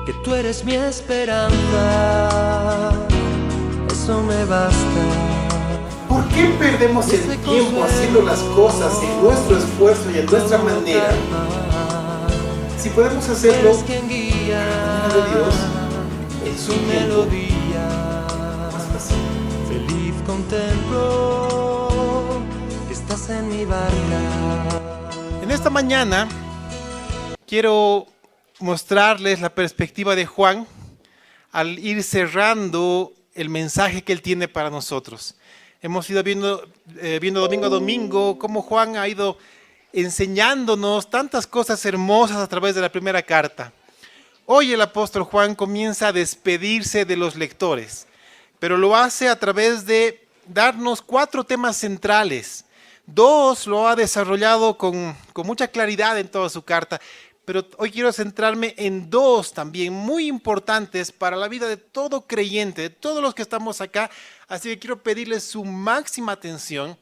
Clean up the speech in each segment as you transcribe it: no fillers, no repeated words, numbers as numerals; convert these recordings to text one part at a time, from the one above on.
que tú eres mi esperanza, eso me basta. ¿Por qué perdemos el tiempo haciendo las cosas en nuestro esfuerzo y en nuestra manera? Si podemos hacerlo Quien de guía Dios en su tiempo más fácil. Feliz contemplo que estás en mi barca. En esta mañana quiero mostrarles la perspectiva de Juan al ir cerrando el mensaje que él tiene para nosotros. Hemos ido viendo domingo a domingo cómo Juan ha ido enseñándonos tantas cosas hermosas a través de la primera carta. Hoy el apóstol Juan comienza a despedirse de los lectores, pero lo hace a través de darnos 4 temas centrales. 2 lo ha desarrollado con mucha claridad en toda su carta, pero hoy quiero centrarme en 2 también muy importantes para la vida de todo creyente, de todos los que estamos acá. Así que quiero pedirles su máxima atención,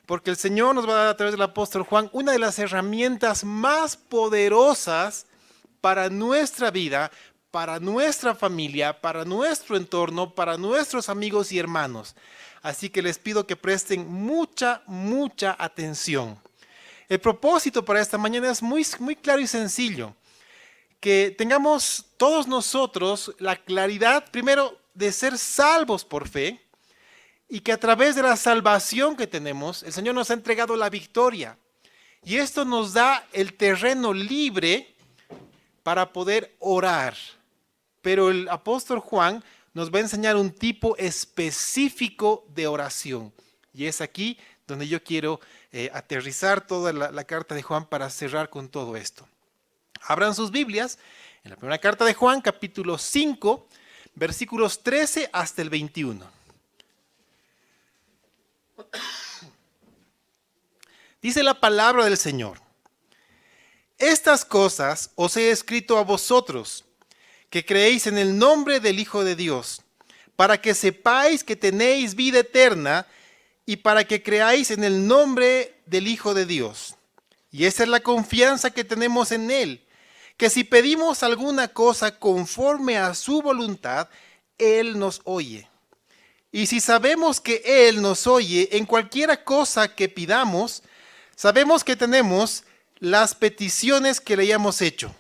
porque el Señor nos va a dar a través del apóstol Juan una de las herramientas más poderosas para nuestra vida, para nuestra familia, para nuestro entorno, para nuestros amigos y hermanos. Así que les pido que presten mucha atención. El propósito para esta mañana es muy claro y sencillo. Que tengamos todos nosotros la claridad, primero, de ser salvos por fe, y que a través de la salvación que tenemos, el Señor nos ha entregado la victoria. Y esto nos da el terreno libre para poder orar. Pero el apóstol Juan nos va a enseñar un tipo específico de oración. Y es aquí donde yo quiero aterrizar toda la carta de Juan para cerrar con todo esto. Abran sus Biblias en la primera carta de Juan, capítulo 5, versículos 13 hasta el 21. Dice la palabra del Señor: estas cosas os he escrito a vosotros, que creéis en el nombre del Hijo de Dios, para que sepáis que tenéis vida eterna y para que creáis en el nombre del Hijo de Dios. Y esa es la confianza que tenemos en Él, que si pedimos alguna cosa conforme a su voluntad, Él nos oye. Y si sabemos que Él nos oye en cualquiera cosa que pidamos, sabemos que tenemos las peticiones que le hayamos hecho.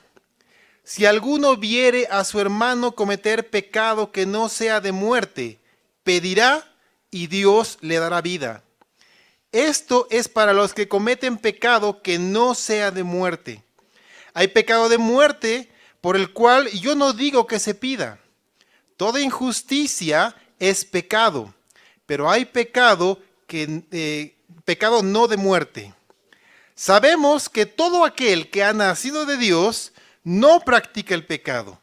Si alguno viere a su hermano cometer pecado que no sea de muerte, pedirá y Dios le dará vida. Esto es para los que cometen pecado que no sea de muerte. Hay pecado de muerte por el cual yo no digo que se pida. Toda injusticia es pecado, pero hay pecado pecado no de muerte. Sabemos que todo aquel que ha nacido de Dios no practica el pecado,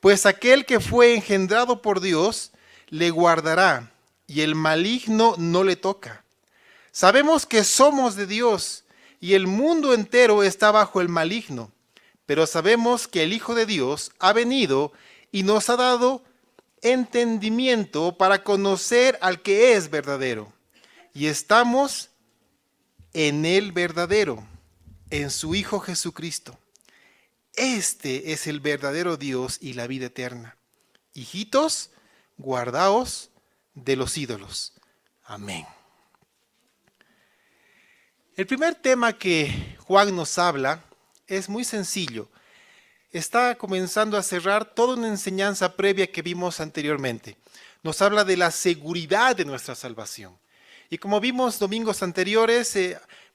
pues aquel que fue engendrado por Dios le guardará y el maligno no le toca. Sabemos que somos de Dios y el mundo entero está bajo el maligno, pero sabemos que el Hijo de Dios ha venido y nos ha dado entendimiento para conocer al que es verdadero. Y estamos en el verdadero, en su Hijo Jesucristo. Este es el verdadero Dios y la vida eterna. Hijitos, guardaos de los ídolos. Amén. El primer tema que Juan nos habla es muy sencillo. Está comenzando a cerrar toda una enseñanza previa que vimos anteriormente. Nos habla de la seguridad de nuestra salvación. Y como vimos domingos anteriores,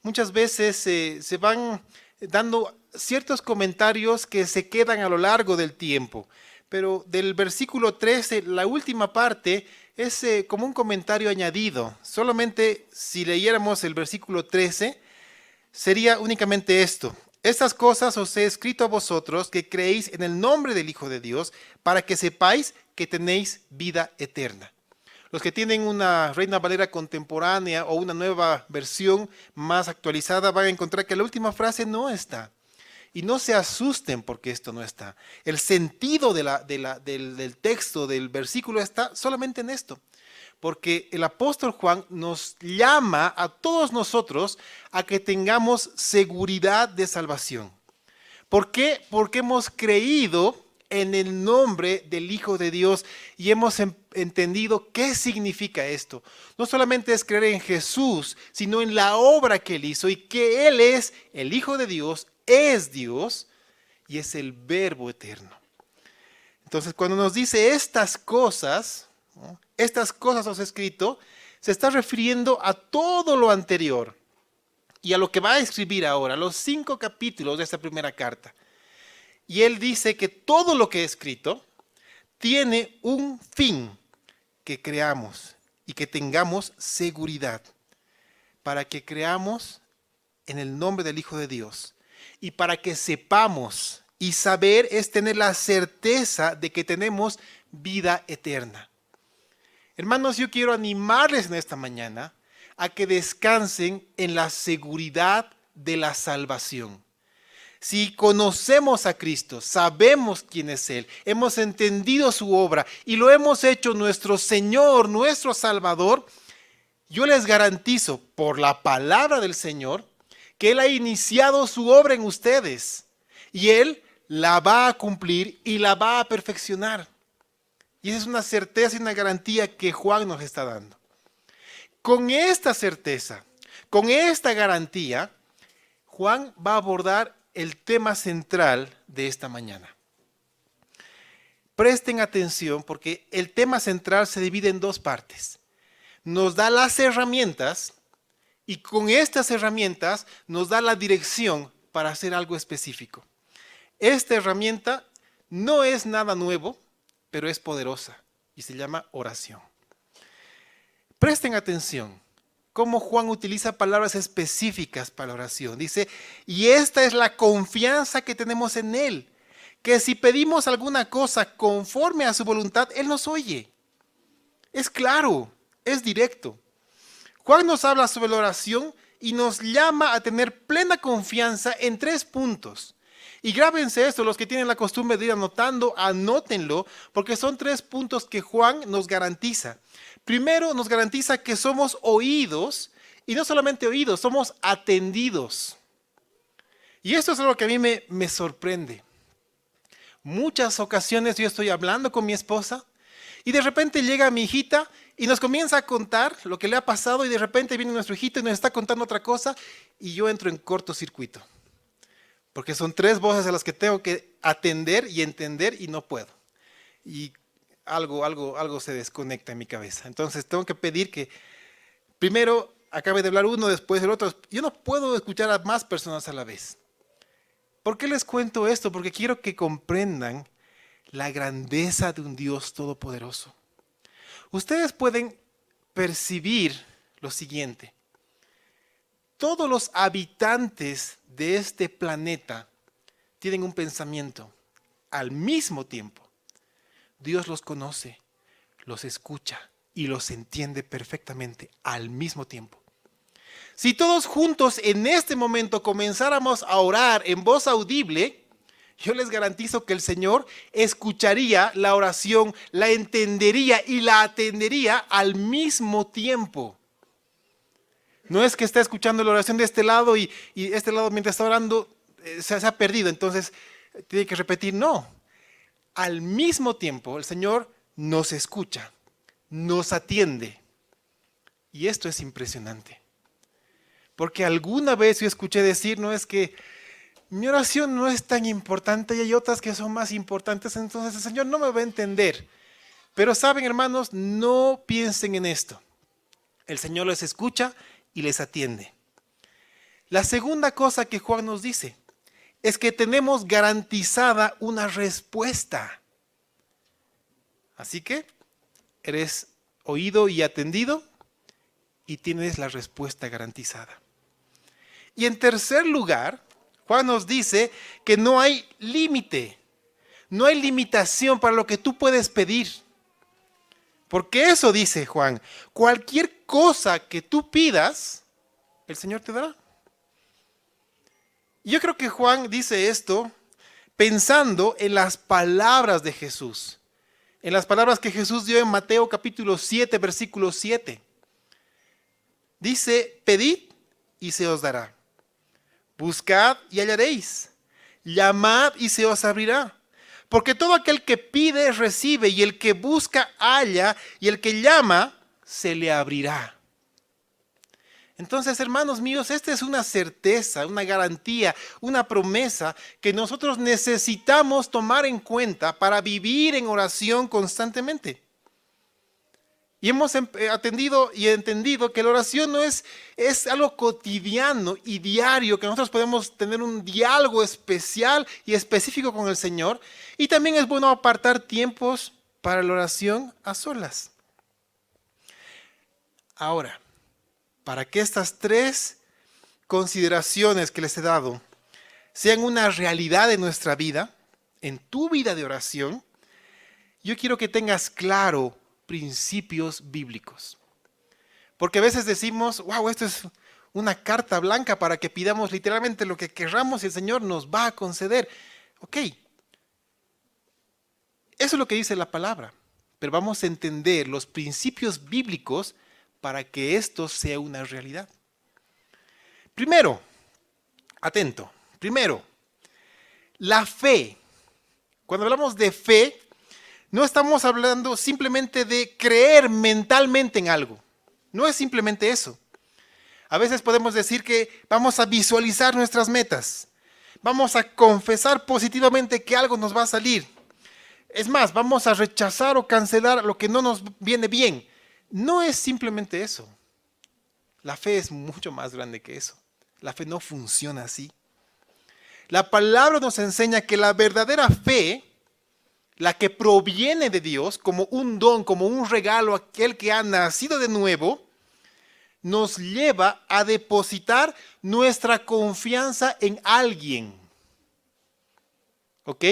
muchas veces se van dando ciertos comentarios que se quedan a lo largo del tiempo. Pero del versículo 13, la última parte, es como un comentario añadido. Solamente si leyéramos el versículo 13, sería únicamente esto. Estas cosas os he escrito a vosotros que creéis en el nombre del Hijo de Dios, para que sepáis que tenéis vida eterna. Los que tienen una Reina Valera contemporánea o una nueva versión más actualizada van a encontrar que la última frase no está. Y no se asusten porque esto no está. El sentido del texto, del versículo, está solamente en esto. Porque el apóstol Juan nos llama a todos nosotros a que tengamos seguridad de salvación. ¿Por qué? Porque hemos creído en el nombre del Hijo de Dios y hemos entendido qué significa esto. No solamente es creer en Jesús, sino en la obra que Él hizo y que Él es el Hijo de Dios, es Dios y es el Verbo eterno. Entonces, cuando nos dice estas cosas, ¿no? Estas cosas os he escrito, se está refiriendo a todo lo anterior y a lo que va a escribir ahora, los 5 capítulos de esta primera carta. Y él dice que todo lo que he escrito tiene un fin, que creamos y que tengamos seguridad, para que creamos en el nombre del Hijo de Dios y para que sepamos, y saber es tener la certeza de que tenemos vida eterna. Hermanos, yo quiero animarles en esta mañana a que descansen en la seguridad de la salvación. Si conocemos a Cristo, sabemos quién es Él, hemos entendido su obra y lo hemos hecho nuestro Señor, nuestro Salvador, yo les garantizo por la palabra del Señor que Él ha iniciado su obra en ustedes y Él la va a cumplir y la va a perfeccionar. Y esa es una certeza y una garantía que Juan nos está dando. Con esta certeza, con esta garantía, Juan va a abordar el tema central de esta mañana. Presten atención porque el tema central se divide en 2 partes. Nos da las herramientas y con estas herramientas nos da la dirección para hacer algo específico. Esta herramienta no es nada nuevo, pero es poderosa y se llama oración. Presten atención cómo Juan utiliza palabras específicas para la oración. Dice, y esta es la confianza que tenemos en Él, que si pedimos alguna cosa conforme a su voluntad, Él nos oye. Es claro, es directo. Juan nos habla sobre la oración y nos llama a tener plena confianza en 3 puntos. Y grábense esto, los que tienen la costumbre de ir anotando, anótenlo, porque son 3 puntos que Juan nos garantiza. Primero, nos garantiza que somos oídos, y no solamente oídos, somos atendidos. Y esto es algo que a mí me sorprende. Muchas ocasiones yo estoy hablando con mi esposa, y de repente llega mi hijita y nos comienza a contar lo que le ha pasado, y de repente viene nuestro hijito y nos está contando otra cosa, y yo entro en cortocircuito. Porque son 3 voces a las que tengo que atender y entender y no puedo. Y algo se desconecta en mi cabeza. Entonces tengo que pedir que primero acabe de hablar uno, después el otro. Yo no puedo escuchar a más personas a la vez. ¿Por qué les cuento esto? Porque quiero que comprendan la grandeza de un Dios todopoderoso. Ustedes pueden percibir lo siguiente. Todos los habitantes de este planeta tienen un pensamiento al mismo tiempo. Dios los conoce, los escucha y los entiende perfectamente al mismo tiempo. Si todos juntos en este momento comenzáramos a orar en voz audible, yo les garantizo que el Señor escucharía la oración, la entendería y la atendería al mismo tiempo. No es que esté escuchando la oración de este lado y este lado mientras está orando se ha perdido, entonces tiene que repetir. No, al mismo tiempo el Señor nos escucha, nos atiende. Y esto es impresionante. Porque alguna vez yo escuché decir, no es que mi oración no es tan importante y hay otras que son más importantes, entonces el Señor no me va a entender. Pero saben, hermanos, no piensen en esto. El Señor les escucha y les atiende. La segunda cosa que Juan nos dice es que tenemos garantizada una respuesta. Así que eres oído y atendido y tienes la respuesta garantizada. Y en tercer lugar, Juan nos dice que no hay límite, no hay limitación para lo que tú puedes pedir. Porque eso dice Juan, cualquier cosa que tú pidas, el Señor te dará. Yo creo que Juan dice esto pensando en las palabras de Jesús, en las palabras que Jesús dio en Mateo capítulo 7, versículo 7. Dice, pedid y se os dará. Buscad y hallaréis. Llamad y se os abrirá. Porque todo aquel que pide, recibe, y el que busca, halla, y el que llama, se le abrirá. Entonces, hermanos míos, esta es una certeza, una garantía, una promesa que nosotros necesitamos tomar en cuenta para vivir en oración constantemente. Y hemos atendido y entendido que la oración no es algo cotidiano y diario, que nosotros podemos tener un diálogo especial y específico con el Señor. Y también es bueno apartar tiempos para la oración a solas. Ahora, para que estas tres consideraciones que les he dado sean una realidad en nuestra vida, en tu vida de oración, yo quiero que tengas claro principios bíblicos. Porque a veces decimos, wow, esto es una carta blanca para que pidamos literalmente lo que querramos y el Señor nos va a conceder. Ok, eso es lo que dice la palabra, pero vamos a entender los principios bíblicos para que esto sea una realidad. Primero, atento, primero, la fe. Cuando hablamos de fe, no estamos hablando simplemente de creer mentalmente en algo. No es simplemente eso. A veces podemos decir que vamos a visualizar nuestras metas. Vamos a confesar positivamente que algo nos va a salir. Es más, vamos a rechazar o cancelar lo que no nos viene bien. No es simplemente eso. La fe es mucho más grande que eso. La fe no funciona así. La palabra nos enseña que la verdadera fe, la que proviene de Dios como un don, como un regalo a aquel que ha nacido de nuevo, nos lleva a depositar nuestra confianza en alguien. ¿Ok?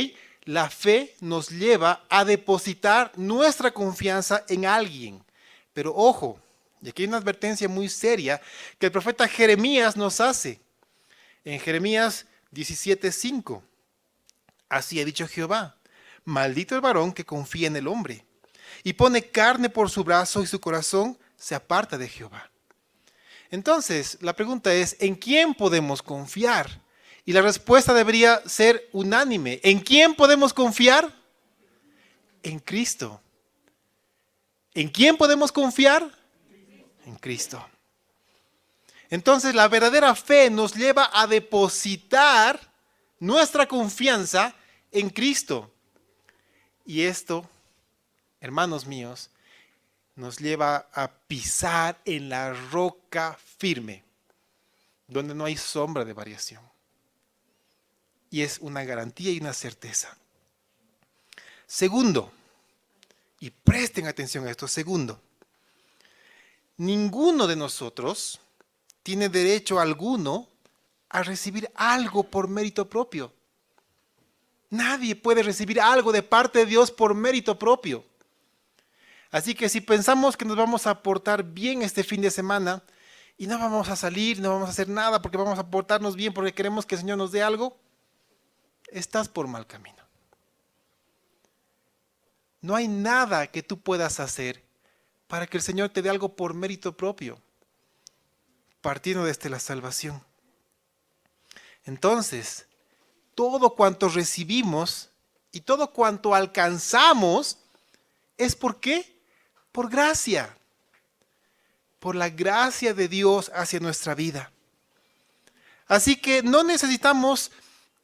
La fe nos lleva a depositar nuestra confianza en alguien. Pero ojo, y aquí hay una advertencia muy seria que el profeta Jeremías nos hace. En Jeremías 17:5. Así ha dicho Jehová: maldito el varón que confía en el hombre y pone carne por su brazo y su corazón se aparta de Jehová. Entonces, la pregunta es, ¿en quién podemos confiar? Y la respuesta debería ser unánime. ¿En quién podemos confiar? En Cristo. ¿En quién podemos confiar? En Cristo. Entonces, la verdadera fe nos lleva a depositar nuestra confianza en Cristo. Y esto, hermanos míos, nos lleva a pisar en la roca firme, donde no hay sombra de variación. Y es una garantía y una certeza. Segundo, y presten atención a esto, segundo, ninguno de nosotros tiene derecho alguno a recibir algo por mérito propio. Nadie puede recibir algo de parte de Dios por mérito propio. Así que si pensamos que nos vamos a portar bien este fin de semana y no vamos a salir, no vamos a hacer nada porque vamos a portarnos bien porque queremos que el Señor nos dé algo, estás por mal camino. No hay nada que tú puedas hacer para que el Señor te dé algo por mérito propio, partiendo desde la salvación. Entonces, todo cuanto recibimos y todo cuanto alcanzamos, ¿es por qué? Por gracia. Por la gracia de Dios hacia nuestra vida. Así que no necesitamos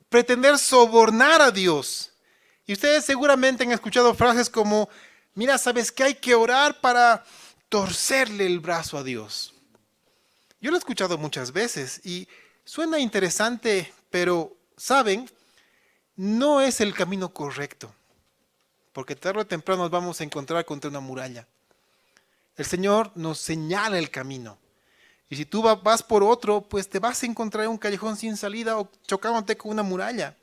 pretender sobornar a Dios. Y ustedes seguramente han escuchado frases como, mira, ¿sabes qué? Hay que orar para torcerle el brazo a Dios. Yo lo he escuchado muchas veces y suena interesante, pero, ¿saben? No es el camino correcto. Porque tarde o temprano nos vamos a encontrar contra una muralla. El Señor nos señala el camino. Y si tú vas por otro, pues te vas a encontrar en un callejón sin salida o chocándote con una muralla.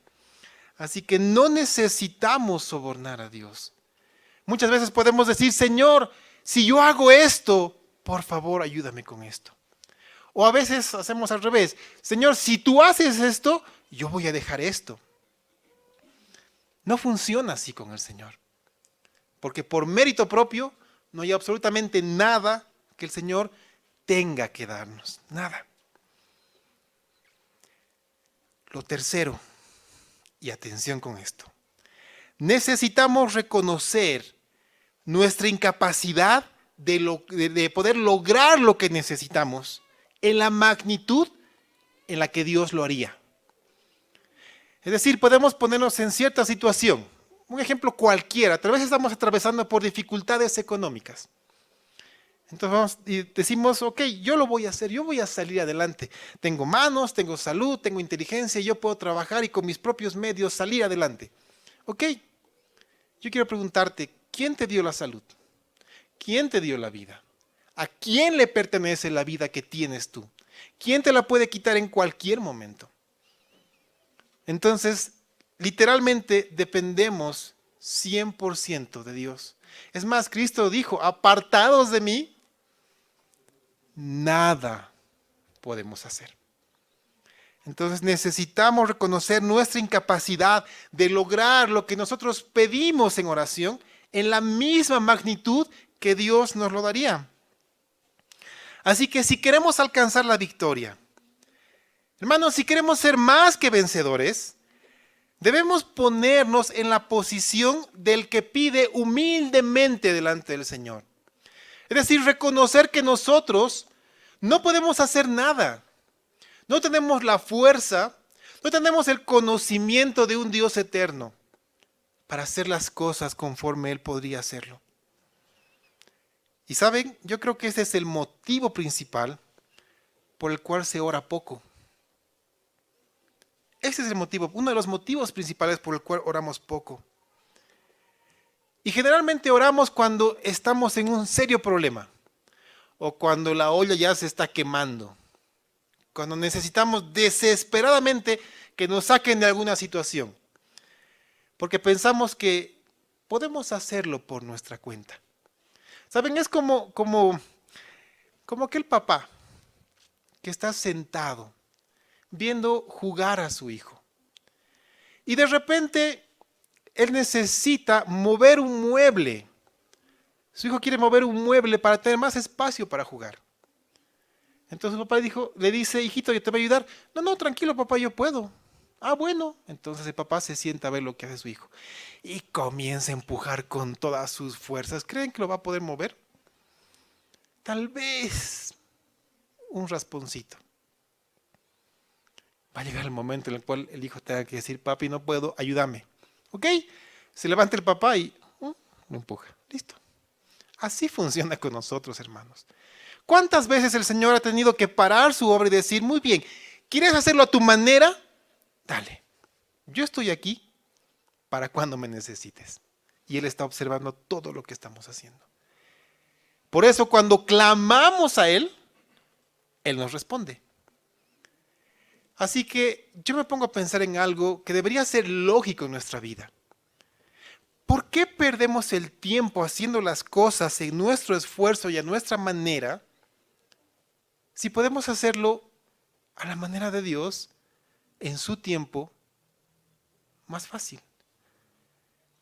Así que no necesitamos sobornar a Dios. Muchas veces podemos decir, Señor, si yo hago esto, por favor ayúdame con esto. O a veces hacemos al revés. Señor, si tú haces esto, yo voy a dejar esto. No funciona así con el Señor. Porque por mérito propio no hay absolutamente nada que el Señor tenga que darnos. Nada. Lo tercero, y atención con esto, necesitamos reconocer nuestra incapacidad de poder lograr lo que necesitamos en la magnitud en la que Dios lo haría. Es decir, podemos ponernos en cierta situación. Un ejemplo cualquiera. Tal vez estamos atravesando por dificultades económicas. Entonces vamos y decimos, ok, yo lo voy a hacer, yo voy a salir adelante. Tengo manos, tengo salud, tengo inteligencia, yo puedo trabajar y con mis propios medios salir adelante. Ok, yo quiero preguntarte, ¿quién te dio la salud? ¿Quién te dio la vida? ¿A quién le pertenece la vida que tienes tú? ¿Quién te la puede quitar en cualquier momento? Entonces, literalmente dependemos 100% de Dios. Es más, Cristo dijo, apartados de mí, nada podemos hacer. Entonces necesitamos reconocer nuestra incapacidad de lograr lo que nosotros pedimos en oración en la misma magnitud que Dios nos lo daría. Así que si queremos alcanzar la victoria, hermanos, si queremos ser más que vencedores, debemos ponernos en la posición del que pide humildemente delante del Señor. Es decir, reconocer que nosotros no podemos hacer nada. No tenemos la fuerza, no tenemos el conocimiento de un Dios eterno para hacer las cosas conforme Él podría hacerlo. Y saben, yo creo que ese es el motivo principal por el cual se ora poco. Ese es el motivo, uno de los motivos principales por el cual oramos poco. Y generalmente oramos cuando estamos en un serio problema o cuando la olla ya se está quemando, cuando necesitamos desesperadamente que nos saquen de alguna situación, porque pensamos que podemos hacerlo por nuestra cuenta. ¿Saben? Es como aquel papá que está sentado viendo jugar a su hijo. Y de repente él necesita mover un mueble. Su hijo quiere mover un mueble para tener más espacio para jugar. Entonces el papá le dice, hijito, ¿yo te voy a ayudar? No, tranquilo papá, yo puedo. Ah, bueno. Entonces el papá se sienta a ver lo que hace su hijo. Y comienza a empujar con todas sus fuerzas. ¿Creen que lo va a poder mover? Tal vez un rasponcito. Va a llegar el momento en el cual el hijo tenga que decir, papi, no puedo, ayúdame. ¿Ok? Se levanta el papá y lo empuja. Listo. Así funciona con nosotros, hermanos. ¿Cuántas veces el Señor ha tenido que parar su obra y decir, muy bien, ¿quieres hacerlo a tu manera? Dale. Yo estoy aquí para cuando me necesites. Y Él está observando todo lo que estamos haciendo. Por eso cuando clamamos a Él, Él nos responde. Así que yo me pongo a pensar en algo que debería ser lógico en nuestra vida. ¿Por qué perdemos el tiempo haciendo las cosas en nuestro esfuerzo y a nuestra manera si podemos hacerlo a la manera de Dios en su tiempo más fácil?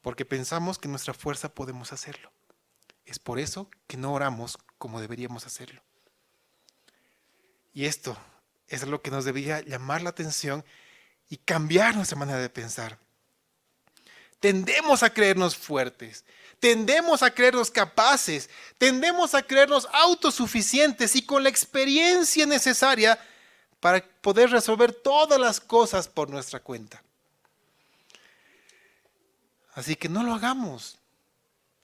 Porque pensamos que en nuestra fuerza podemos hacerlo. Es por eso que no oramos como deberíamos hacerlo. Y esto es lo que nos debería llamar la atención y cambiar nuestra manera de pensar. Tendemos a creernos fuertes, tendemos a creernos capaces, tendemos a creernos autosuficientes y con la experiencia necesaria para poder resolver todas las cosas por nuestra cuenta. Así que no lo hagamos.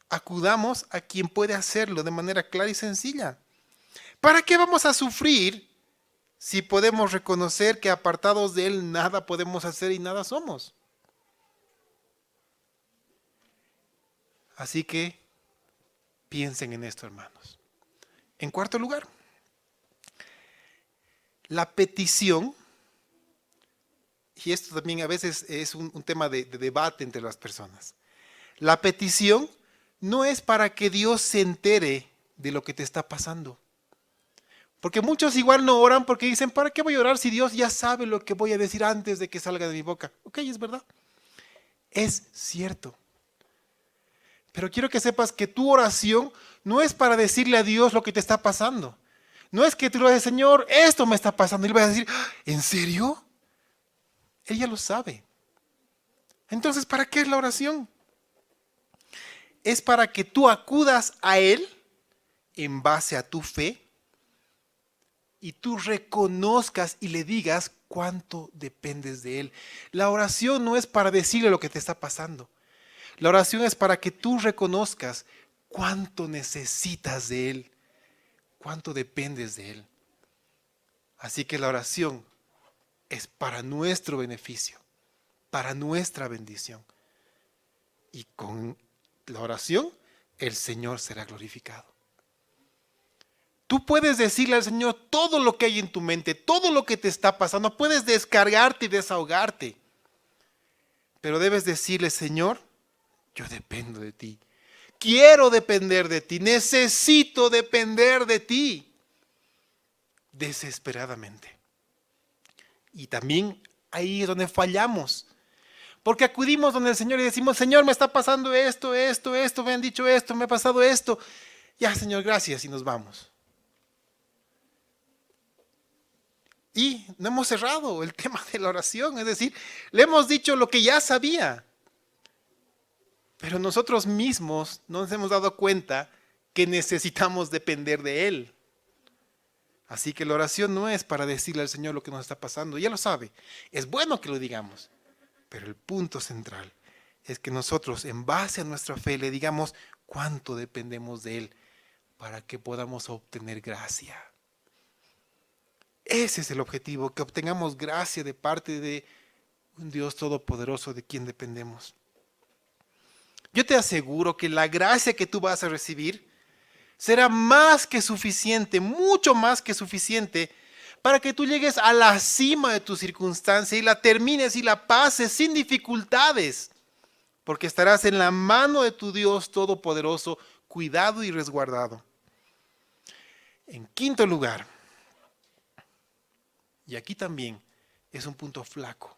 Acudamos a quien puede hacerlo de manera clara y sencilla. ¿Para qué vamos a sufrir si podemos reconocer que apartados de Él nada podemos hacer y nada somos? Así que piensen en esto, hermanos. En cuarto lugar, la petición, y esto también a veces es un tema de debate entre las personas. La petición no es para que Dios se entere de lo que te está pasando. Porque muchos igual no oran porque dicen, ¿para qué voy a orar si Dios ya sabe lo que voy a decir antes de que salga de mi boca? Ok, es verdad. Es cierto. Pero quiero que sepas que tu oración no es para decirle a Dios lo que te está pasando. No es que tú le digas, Señor, esto me está pasando. Y le vas a decir, ¿en serio? Él ya lo sabe. Entonces, ¿para qué es la oración? es para que tú acudas a Él en base a tu fe y tú reconozcas y le digas cuánto dependes de Él. La oración no es para decirle lo que te está pasando. La oración es para que tú reconozcas cuánto necesitas de Él, cuánto dependes de Él. Así que la oración es para nuestro beneficio, para nuestra bendición. Y con la oración, el Señor será glorificado. Tú puedes decirle al Señor todo lo que hay en tu mente, todo lo que te está pasando. Puedes descargarte y desahogarte. Pero debes decirle, Señor, yo dependo de ti. Quiero depender de ti. Necesito depender de ti. Desesperadamente. Y también ahí es donde fallamos. Porque acudimos donde el Señor y decimos, Señor, me está pasando esto, me han dicho esto, me ha pasado esto. Ya, Señor, gracias, y nos vamos. Y no hemos cerrado el tema de la oración, es decir, le hemos dicho lo que ya sabía. Pero nosotros mismos no nos hemos dado cuenta que necesitamos depender de Él. Así que la oración no es para decirle al Señor lo que nos está pasando, ya lo sabe. Es bueno que lo digamos, pero el punto central es que nosotros, en base a nuestra fe, le digamos cuánto dependemos de Él para que podamos obtener gracia. Ese es el objetivo, que obtengamos gracia de parte de un Dios todopoderoso de quien dependemos. Yo te aseguro que la gracia que tú vas a recibir será más que suficiente, mucho más que suficiente, para que tú llegues a la cima de tu circunstancia y la termines y la pases sin dificultades, porque estarás en la mano de tu Dios todopoderoso, cuidado y resguardado. En quinto lugar, y aquí también es un punto flaco,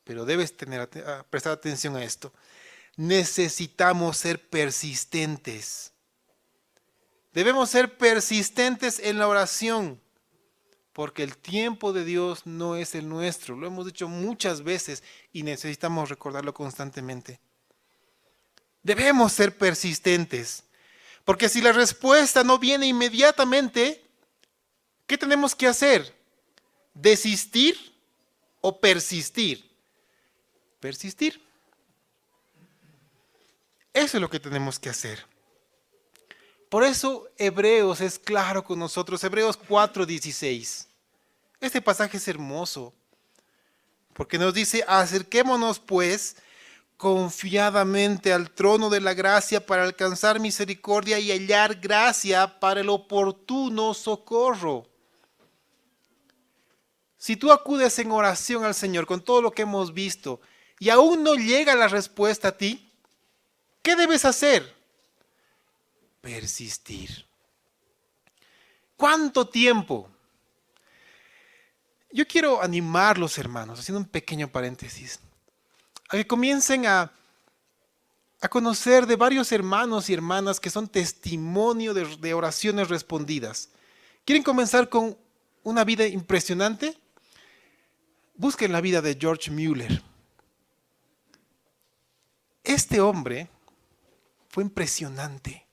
pero debes prestar atención a esto. Necesitamos ser persistentes. Debemos ser persistentes en la oración, porque el tiempo de Dios no es el nuestro. Lo hemos dicho muchas veces y necesitamos recordarlo constantemente. Debemos ser persistentes, porque si la respuesta no viene inmediatamente, ¿qué tenemos que hacer? ¿Desistir o persistir? Persistir. Eso es lo que tenemos que hacer. Por eso Hebreos es claro con nosotros. Hebreos 4:16. Este pasaje es hermoso, porque nos dice, acerquémonos pues confiadamente al trono de la gracia para alcanzar misericordia y hallar gracia para el oportuno socorro. Si tú acudes en oración al Señor con todo lo que hemos visto y aún no llega la respuesta a ti, ¿qué debes hacer? Persistir. ¿Cuánto tiempo? Yo quiero animarlos, hermanos, haciendo un pequeño paréntesis, a que comiencen a conocer de varios hermanos y hermanas que son testimonio de oraciones respondidas. ¿Quieren comenzar con una vida impresionante? Busquen la vida de George Mueller. Este hombre fue impresionante,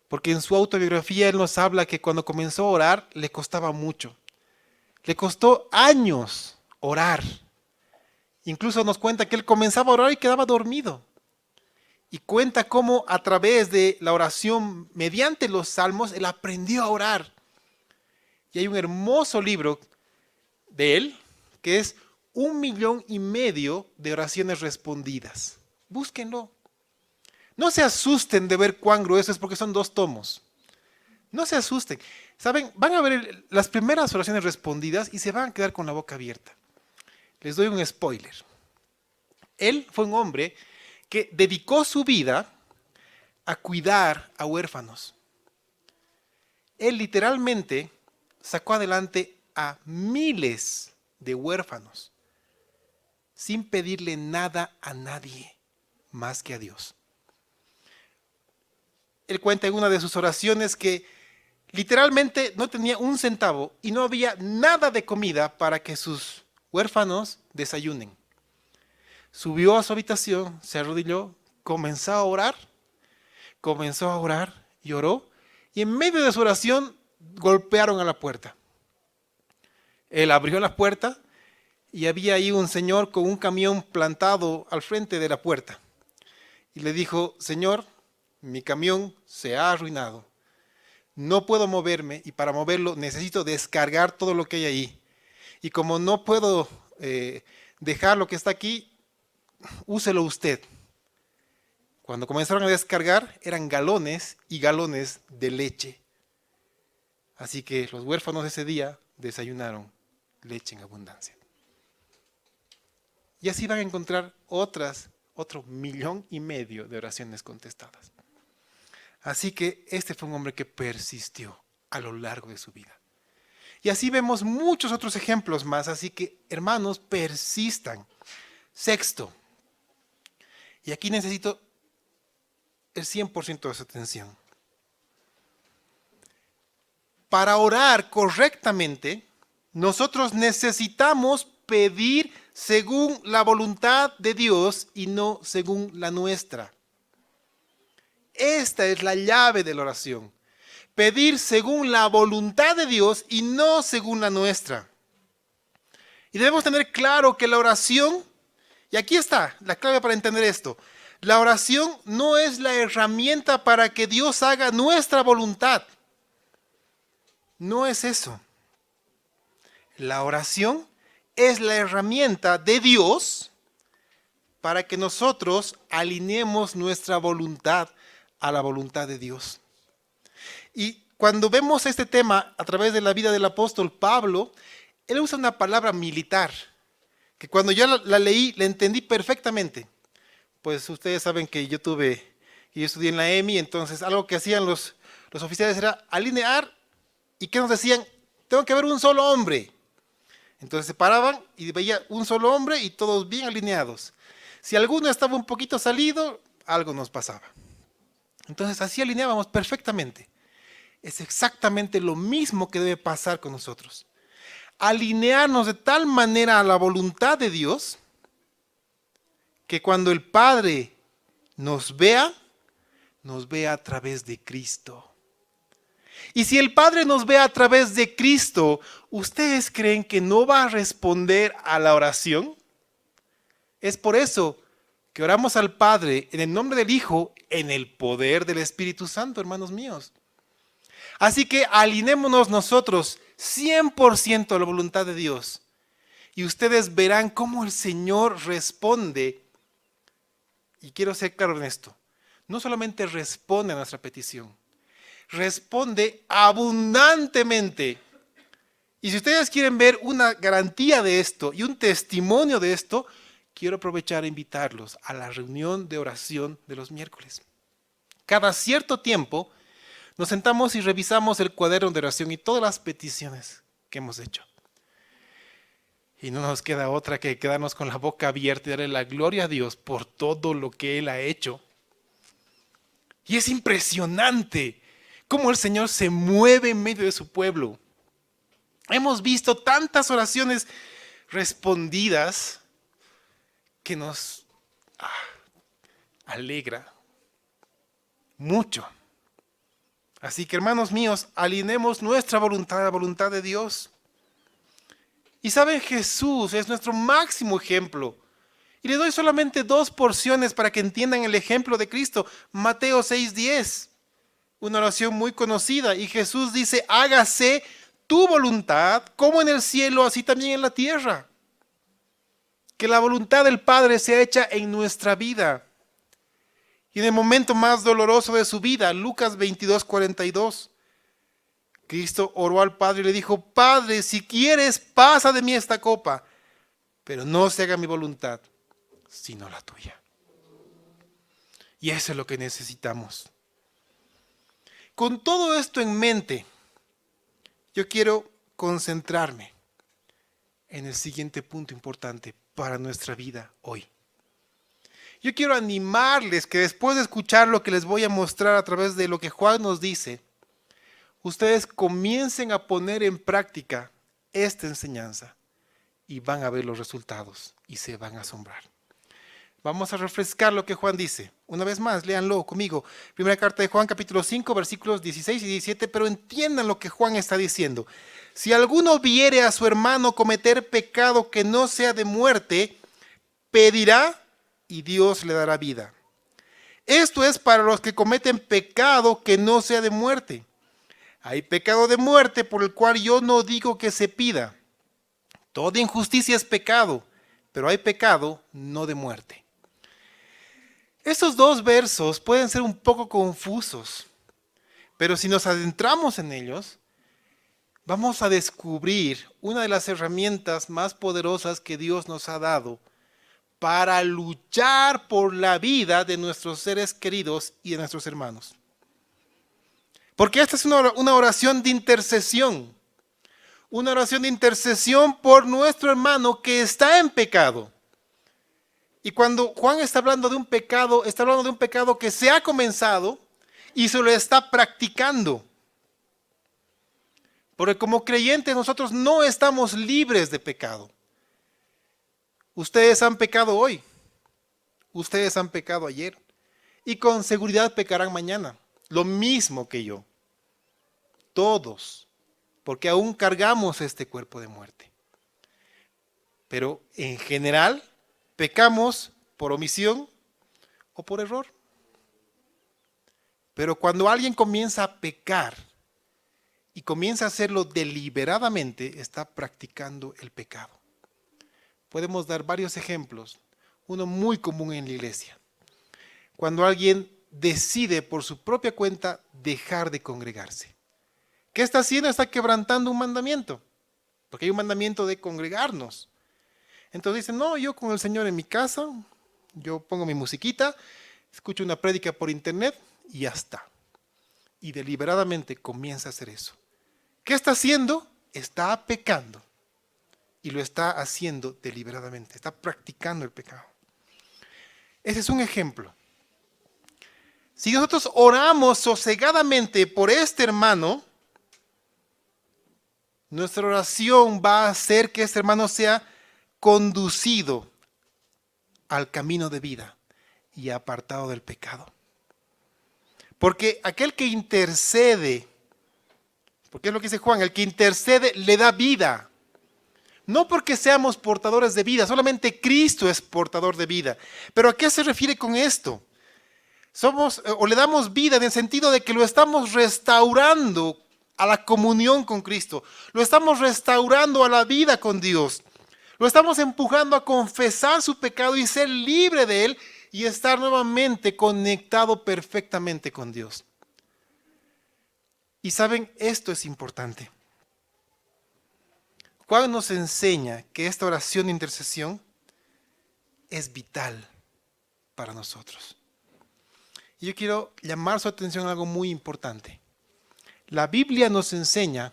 porque en su autobiografía él nos habla que cuando comenzó a orar le costaba mucho. Le costó años orar. Incluso nos cuenta que él comenzaba a orar y quedaba dormido. Y cuenta cómo a través de la oración, mediante los salmos, él aprendió a orar. Y hay un hermoso libro de él que es 1,5 millones de oraciones respondidas. Búsquenlo. No se asusten de ver cuán grueso es, porque son 2 tomos. No se asusten. ¿Saben? Van a ver las primeras oraciones respondidas y se van a quedar con la boca abierta. Les doy un spoiler. Él fue un hombre que dedicó su vida a cuidar a huérfanos. Él literalmente sacó adelante a miles de huérfanos sin pedirle nada a nadie más que a Dios. Él cuenta en una de sus oraciones que literalmente no tenía un centavo y no había nada de comida para que sus huérfanos desayunen. Subió a su habitación, se arrodilló, comenzó a orar y oró, y en medio de su oración golpearon a la puerta. Él abrió la puerta y había ahí un señor con un camión plantado al frente de la puerta. Y le dijo: Señor, mi camión se ha arruinado. No puedo moverme y para moverlo necesito descargar todo lo que hay ahí. Y como no puedo dejar lo que está aquí, úselo usted. Cuando comenzaron a descargar, eran galones y galones de leche. Así que los huérfanos ese día desayunaron leche en abundancia. Y así van a encontrar otro 1,5 millones de oraciones contestadas. Así que este fue un hombre que persistió a lo largo de su vida. Y así vemos muchos otros ejemplos más. Así que, hermanos, persistan. Sexto, y aquí necesito el 100% de su atención. Para orar correctamente, nosotros necesitamos pedir según la voluntad de Dios y no según la nuestra. Esta es la llave de la oración. Pedir según la voluntad de Dios y no según la nuestra. Y debemos tener claro que la oración, y aquí está la clave para entender esto, la oración no es la herramienta para que Dios haga nuestra voluntad. No es eso. La oración es la herramienta de Dios para que nosotros alineemos nuestra voluntad a la voluntad de Dios. Y cuando vemos este tema a través de la vida del apóstol Pablo, él usa una palabra militar, que cuando yo la leí, la entendí perfectamente. Pues ustedes saben que yo estudié en la EMI, entonces algo que hacían los oficiales era alinear, y que nos decían: tengo que haber un solo hombre. Entonces se paraban y veía un solo hombre y todos bien alineados. Si alguno estaba un poquito salido, algo nos pasaba. Entonces así alineábamos perfectamente. Es exactamente lo mismo que debe pasar con nosotros. Alinearnos de tal manera a la voluntad de Dios que cuando el Padre nos vea a través de Cristo. Y si el Padre nos ve a través de Cristo, ¿ustedes creen que no va a responder a la oración? Es por eso que oramos al Padre en el nombre del Hijo, en el poder del Espíritu Santo, hermanos míos. Así que alinémonos nosotros 100% a la voluntad de Dios. Y ustedes verán cómo el Señor responde. Y quiero ser claro en esto. No solamente responde a nuestra petición, responde abundantemente. Y si ustedes quieren ver una garantía de esto y un testimonio de esto, quiero aprovechar e invitarlos a la reunión de oración de los miércoles. Cada cierto tiempo nos sentamos y revisamos el cuaderno de oración y todas las peticiones que hemos hecho. Y no nos queda otra que quedarnos con la boca abierta y darle la gloria a Dios por todo lo que Él ha hecho. Y es impresionante cómo el Señor se mueve en medio de su pueblo. Hemos visto tantas oraciones respondidas que nos alegra mucho. Así que, hermanos míos, alineemos nuestra voluntad a la voluntad de Dios. Y saben, Jesús es nuestro máximo ejemplo. Y les doy solamente 2 porciones para que entiendan el ejemplo de Cristo. Mateo 6:10, una oración muy conocida. Y Jesús dice: hágase tu voluntad, como en el cielo, así también en la tierra. Que la voluntad del Padre sea hecha en nuestra vida. Y en el momento más doloroso de su vida, Lucas 22:42, Cristo oró al Padre y le dijo: Padre, si quieres, pasa de mí esta copa, pero no se haga mi voluntad, sino la tuya. Y eso es lo que necesitamos. Con todo esto en mente, yo quiero concentrarme en el siguiente punto importante para nuestra vida hoy. Yo quiero animarles que después de escuchar lo que les voy a mostrar a través de lo que Juan nos dice, ustedes comiencen a poner en práctica esta enseñanza y van a ver los resultados y se van a asombrar. Vamos a refrescar lo que Juan dice. Una vez más, léanlo conmigo. Primera carta de Juan, capítulo 5, versículos 16 y 17, pero entiendan lo que Juan está diciendo. Si alguno viere a su hermano cometer pecado que no sea de muerte, pedirá y Dios le dará vida. Esto es para los que cometen pecado que no sea de muerte. Hay pecado de muerte por el cual yo no digo que se pida. Toda injusticia es pecado, pero hay pecado no de muerte. Estos dos versos pueden ser un poco confusos, pero si nos adentramos en ellos, vamos a descubrir una de las herramientas más poderosas que Dios nos ha dado para luchar por la vida de nuestros seres queridos y de nuestros hermanos. Porque esta es una oración de intercesión. Una oración de intercesión por nuestro hermano que está en pecado. Y cuando Juan está hablando de un pecado, está hablando de un pecado que se ha comenzado y se lo está practicando. Porque como creyentes nosotros no estamos libres de pecado. Ustedes han pecado hoy. Ustedes han pecado ayer. Y con seguridad pecarán mañana. Lo mismo que yo. Todos. Porque aún cargamos este cuerpo de muerte. Pero en general pecamos por omisión o por error. Pero cuando alguien comienza a pecar y comienza a hacerlo deliberadamente, está practicando el pecado. Podemos dar varios ejemplos. Uno muy común en la iglesia. Cuando alguien decide por su propia cuenta dejar de congregarse. ¿Qué está haciendo? Está quebrantando un mandamiento. Porque hay un mandamiento de congregarnos. Entonces dicen, no, yo con el Señor en mi casa, yo pongo mi musiquita, escucho una prédica por internet y ya está. Y deliberadamente comienza a hacer eso. ¿Qué está haciendo? Está pecando. Y lo está haciendo deliberadamente. Está practicando el pecado. Ese es un ejemplo. Si nosotros oramos sosegadamente por este hermano, nuestra oración va a hacer que este hermano sea conducido al camino de vida y apartado del pecado. Porque aquel que intercede, porque es lo que dice Juan, el que intercede le da vida. No porque seamos portadores de vida, solamente Cristo es portador de vida. Pero ¿a qué se refiere con esto? Le damos vida en el sentido de que lo estamos restaurando a la comunión con Cristo. Lo estamos restaurando a la vida con Dios. Lo estamos empujando a confesar su pecado y ser libre de él y estar nuevamente conectado perfectamente con Dios. Y saben, esto es importante. Juan nos enseña que esta oración de intercesión es vital para nosotros. Y yo quiero llamar su atención a algo muy importante. La Biblia nos enseña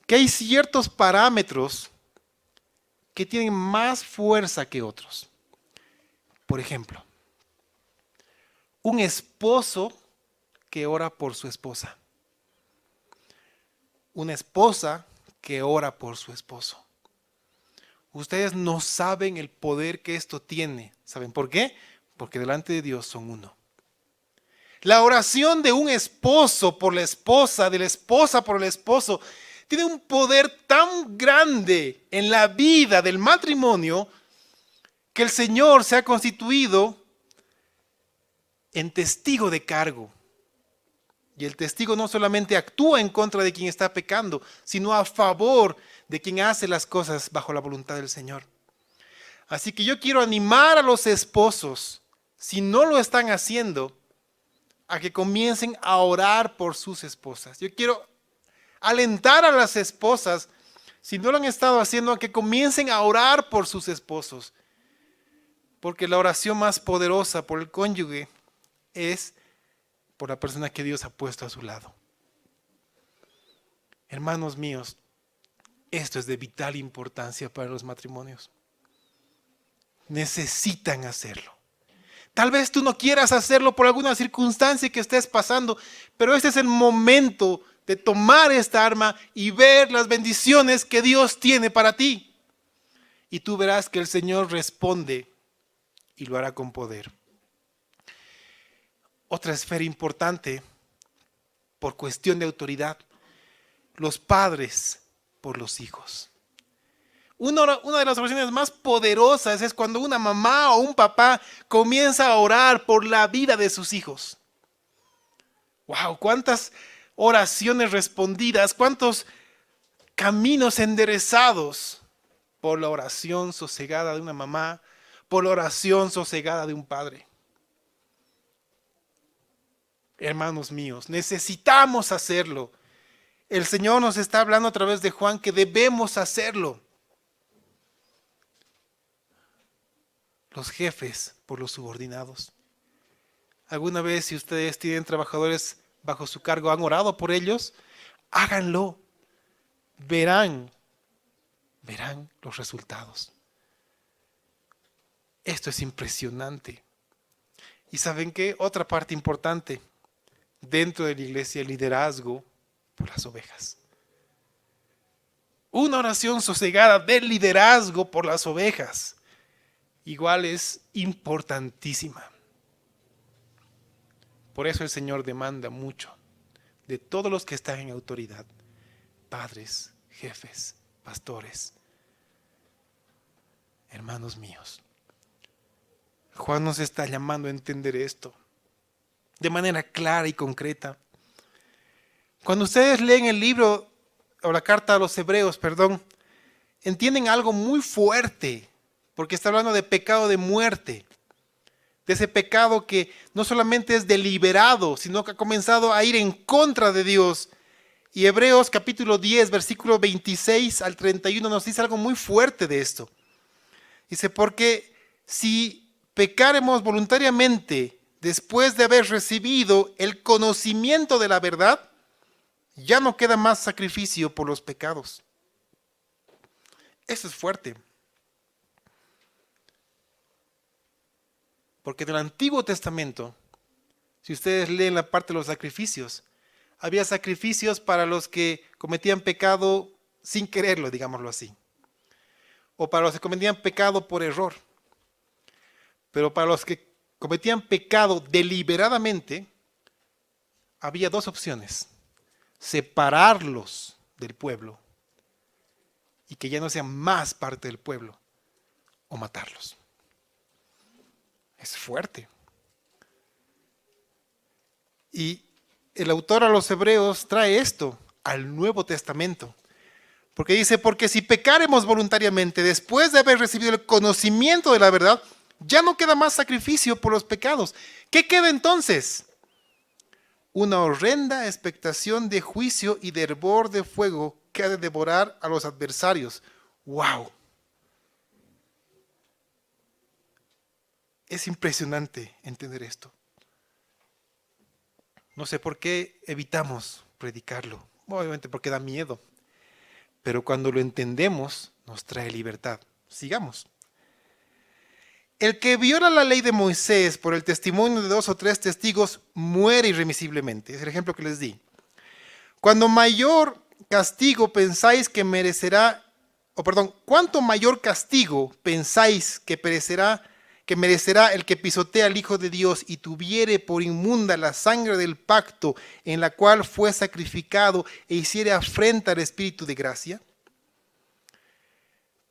que hay ciertos parámetros que tienen más fuerza que otros. Por ejemplo, un esposo que ora por su esposa. Una esposa que ora por su esposo. Ustedes no saben el poder que esto tiene. ¿Saben por qué? Porque delante de Dios son uno. La oración de un esposo por la esposa, de la esposa por el esposo, tiene un poder tan grande en la vida del matrimonio que el Señor se ha constituido en testigo de cargo. Y el testigo no solamente actúa en contra de quien está pecando, sino a favor de quien hace las cosas bajo la voluntad del Señor. Así que yo quiero animar a los esposos, si no lo están haciendo, a que comiencen a orar por sus esposas. Yo quiero alentar a las esposas, si no lo han estado haciendo, a que comiencen a orar por sus esposos. Porque la oración más poderosa por el cónyuge es por la persona que Dios ha puesto a su lado. Hermanos míos, esto es de vital importancia para los matrimonios. Necesitan hacerlo. Tal vez tú no quieras hacerlo por alguna circunstancia que estés pasando, pero este es el momento de tomar esta arma y ver las bendiciones que Dios tiene para ti. Y tú verás que el Señor responde y lo hará con poder. Otra esfera importante por cuestión de autoridad, los padres por los hijos. Una de las oraciones más poderosas es cuando una mamá o un papá comienza a orar por la vida de sus hijos. ¡Wow! ¿Cuántas oraciones respondidas? ¿Cuántos caminos enderezados por la oración sosegada de una mamá, por la oración sosegada de un padre? Hermanos míos, necesitamos hacerlo. El Señor nos está hablando a través de Juan que debemos hacerlo. Los jefes por los subordinados. ¿Alguna vez, si ustedes tienen trabajadores bajo su cargo, han orado por ellos? Háganlo. Verán los resultados. Esto es impresionante. ¿Y saben qué? Otra parte importante dentro de la iglesia, el liderazgo por las ovejas. Una oración sosegada del liderazgo por las ovejas igual es importantísima. Por eso el Señor demanda mucho de todos los que están en autoridad, padres, jefes, pastores, hermanos míos. Juan nos está llamando a entender esto de manera clara y concreta. Cuando ustedes leen el libro o la carta a los hebreos, entienden algo muy fuerte, porque está hablando de pecado de muerte, de ese pecado que no solamente es deliberado, sino que ha comenzado a ir en contra de Dios. Y Hebreos capítulo 10, versículo 26 al 31 nos dice algo muy fuerte de esto. Dice, porque si pecaremos voluntariamente después de haber recibido el conocimiento de la verdad, ya no queda más sacrificio por los pecados. Eso es fuerte. Porque en el Antiguo Testamento, si ustedes leen la parte de los sacrificios, había sacrificios para los que cometían pecado sin quererlo, digámoslo así. O para los que cometían pecado por error. Pero para los que cometían pecado deliberadamente, había dos opciones: separarlos del pueblo y que ya no sean más parte del pueblo, o matarlos. Es fuerte. Y el autor a los hebreos trae esto al Nuevo Testamento. Porque dice, porque si pecaremos voluntariamente después de haber recibido el conocimiento de la verdad, ya no queda más sacrificio por los pecados. ¿Qué queda entonces? Una horrenda expectación de juicio y de hervor de fuego que ha de devorar a los adversarios. ¡Wow! Es impresionante entender esto. No sé por qué evitamos predicarlo. Obviamente porque da miedo. Pero cuando lo entendemos, nos trae libertad. Sigamos. El que viola la ley de Moisés por el testimonio de 2 o 3 testigos muere irremisiblemente. Es el ejemplo que les di. Cuando mayor castigo pensáis que merecerá, ¿cuánto mayor castigo pensáis que merecerá el que pisotea al Hijo de Dios y tuviere por inmunda la sangre del pacto en la cual fue sacrificado e hiciere afrenta al Espíritu de gracia?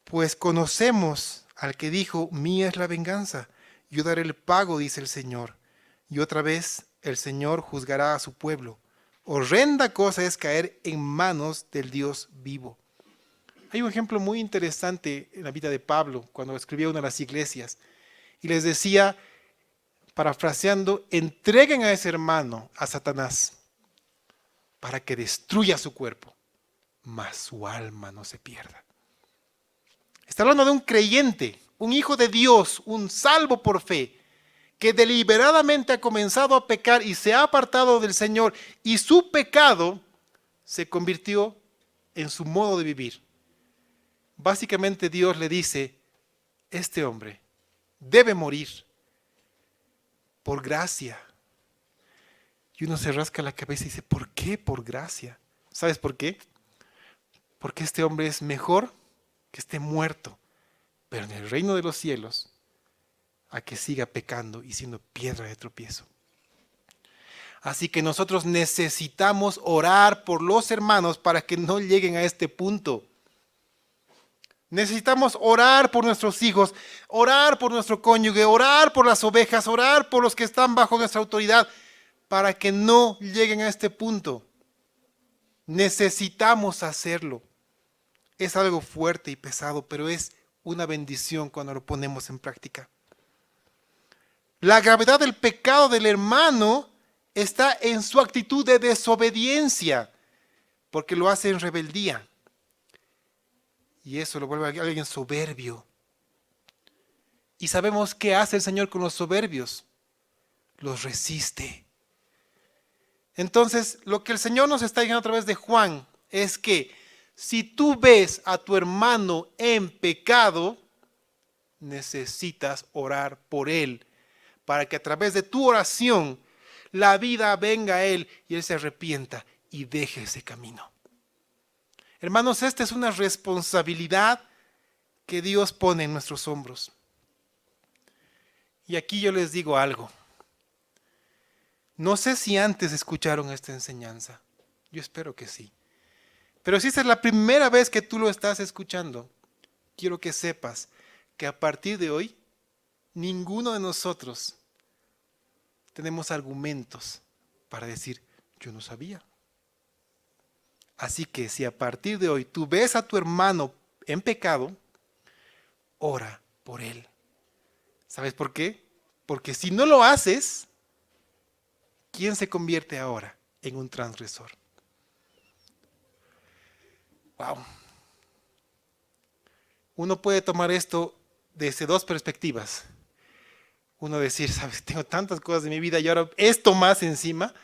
Pues conocemos al que dijo, mía es la venganza, yo daré el pago, dice el Señor. Y otra vez el Señor juzgará a su pueblo. Horrenda cosa es caer en manos del Dios vivo. Hay un ejemplo muy interesante en la vida de Pablo, cuando escribía una de las iglesias. Y les decía, parafraseando, entreguen a ese hermano a Satanás para que destruya su cuerpo, mas su alma no se pierda. Está hablando de un creyente, un hijo de Dios, un salvo por fe, que deliberadamente ha comenzado a pecar y se ha apartado del Señor, y su pecado se convirtió en su modo de vivir. Básicamente Dios le dice, este hombre debe morir por gracia. Y uno se rasca la cabeza y dice, ¿por qué por gracia? ¿Sabes por qué? Porque este hombre es mejor que esté muerto, pero en el reino de los cielos a que siga pecando y siendo piedra de tropiezo. Así que nosotros necesitamos orar por los hermanos para que no lleguen a este punto. Necesitamos orar por nuestros hijos, orar por nuestro cónyuge, orar por las ovejas, orar por los que están bajo nuestra autoridad, para que no lleguen a este punto. Necesitamos hacerlo. Es algo fuerte y pesado, pero es una bendición cuando lo ponemos en práctica. La gravedad del pecado del hermano está en su actitud de desobediencia, porque lo hace en rebeldía. Y eso lo vuelve a alguien soberbio. Y sabemos qué hace el Señor con los soberbios. Los resiste. Entonces, lo que el Señor nos está diciendo a través de Juan es que si tú ves a tu hermano en pecado, necesitas orar por él, para que a través de tu oración la vida venga a él y él se arrepienta y deje ese camino. Hermanos, esta es una responsabilidad que Dios pone en nuestros hombros. Y aquí yo les digo algo. No sé si antes escucharon esta enseñanza. Yo espero que sí. Pero si esta es la primera vez que tú lo estás escuchando, quiero que sepas que a partir de hoy, ninguno de nosotros tenemos argumentos para decir, yo no sabía. Así que si a partir de hoy tú ves a tu hermano en pecado, ora por él. ¿Sabes por qué? Porque si no lo haces, ¿quién se convierte ahora en un transgresor? Wow. Uno puede tomar esto desde dos perspectivas. Uno decir, sabes, tengo tantas cosas en mi vida y ahora esto más encima,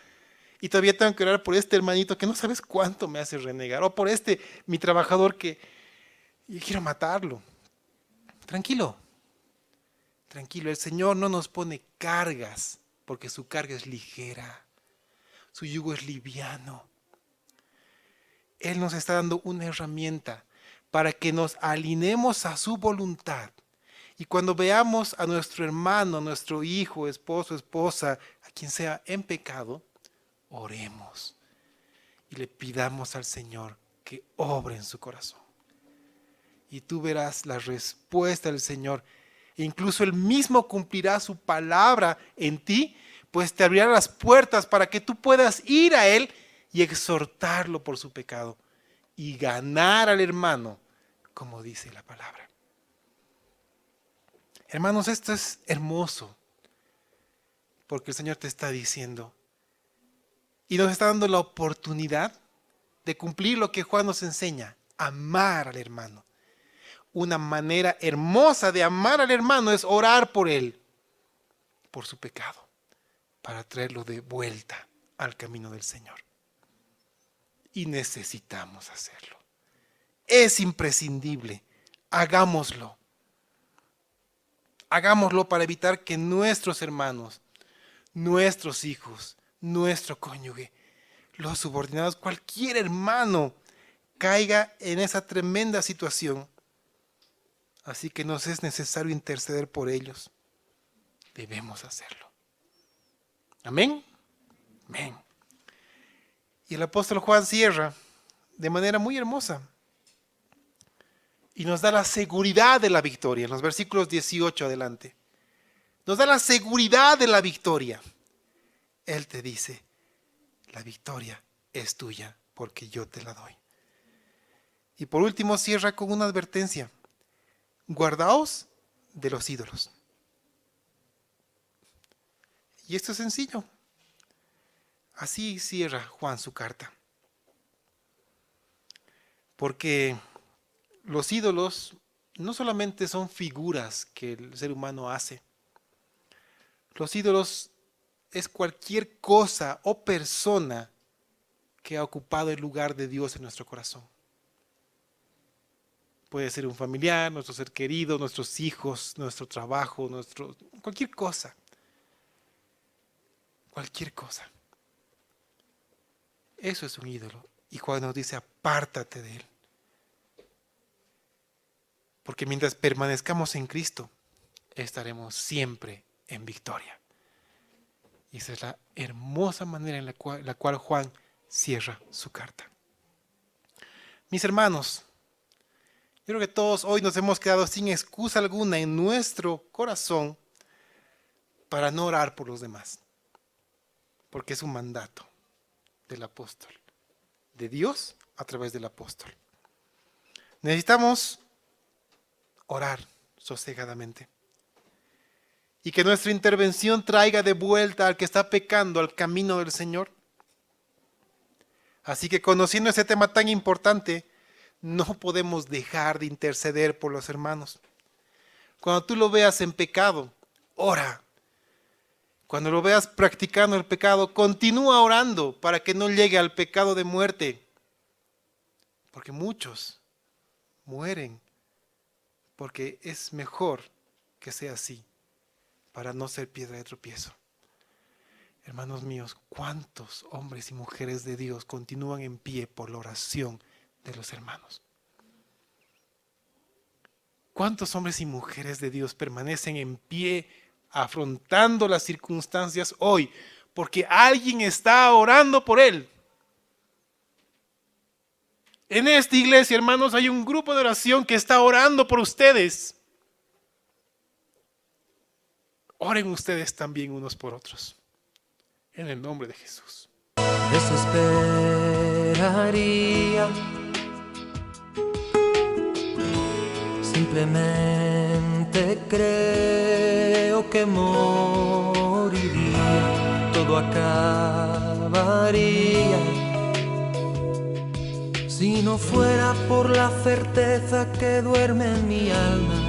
y todavía tengo que orar por este hermanito que no sabes cuánto me hace renegar, o por este, mi trabajador que yo quiero matarlo. Tranquilo, tranquilo, el Señor no nos pone cargas, porque su carga es ligera, su yugo es liviano. Él nos está dando una herramienta para que nos alineemos a su voluntad. Y cuando veamos a nuestro hermano, nuestro hijo, esposo, esposa, a quien sea en pecado, oremos y le pidamos al Señor que obre en su corazón. Y tú verás la respuesta del Señor. E incluso Él mismo cumplirá su palabra en ti, pues te abrirá las puertas para que tú puedas ir a Él y exhortarlo por su pecado y ganar al hermano, como dice la palabra. Hermanos, esto es hermoso, porque el Señor te está diciendo y nos está dando la oportunidad de cumplir lo que Juan nos enseña, amar al hermano. Una manera hermosa de amar al hermano es orar por él, por su pecado, para traerlo de vuelta al camino del Señor. Y necesitamos hacerlo. Es imprescindible. Hagámoslo. Hagámoslo para evitar que nuestros hermanos, nuestros hijos, nuestro cónyuge, los subordinados, cualquier hermano caiga en esa tremenda situación. Así que nos es necesario interceder por ellos. Debemos hacerlo. Amén. Amén. Y el apóstol Juan cierra de manera muy hermosa y nos da la seguridad de la victoria. En los versículos 18 adelante. Nos da la seguridad de la victoria. Él te dice, la victoria es tuya porque yo te la doy. Y por último cierra con una advertencia. Guardaos de los ídolos. Y esto es sencillo. Así cierra Juan su carta. Porque los ídolos no solamente son figuras que el ser humano hace. Los ídolos es cualquier cosa o persona que ha ocupado el lugar de Dios en nuestro corazón. Puede ser un familiar, nuestro ser querido, nuestros hijos, nuestro trabajo, cualquier cosa. Cualquier cosa. Eso es un ídolo. Y Juan nos dice, apártate de él. Porque mientras permanezcamos en Cristo, estaremos siempre en victoria. Y esa es la hermosa manera en la cual Juan cierra su carta. Mis hermanos, yo creo que todos hoy nos hemos quedado sin excusa alguna en nuestro corazón para no orar por los demás. Porque es un mandato del apóstol, de Dios a través del apóstol. Necesitamos orar sosegadamente. Y que nuestra intervención traiga de vuelta al que está pecando al camino del Señor. Así que conociendo ese tema tan importante, no podemos dejar de interceder por los hermanos. Cuando tú lo veas en pecado, ora. Cuando lo veas practicando el pecado, continúa orando para que no llegue al pecado de muerte. Porque muchos mueren porque es mejor que sea así, para no ser piedra de tropiezo. Hermanos míos, ¿cuántos hombres y mujeres de Dios continúan en pie por la oración de los hermanos? ¿Cuántos hombres y mujeres de Dios permanecen en pie afrontando las circunstancias hoy porque alguien está orando por él? En esta iglesia, hermanos, hay un grupo de oración que está orando por ustedes. Oren ustedes también unos por otros. En el nombre de Jesús. Desesperaría, simplemente creo que moriría, todo acabaría, si no fuera por la certeza que duerme en mi alma.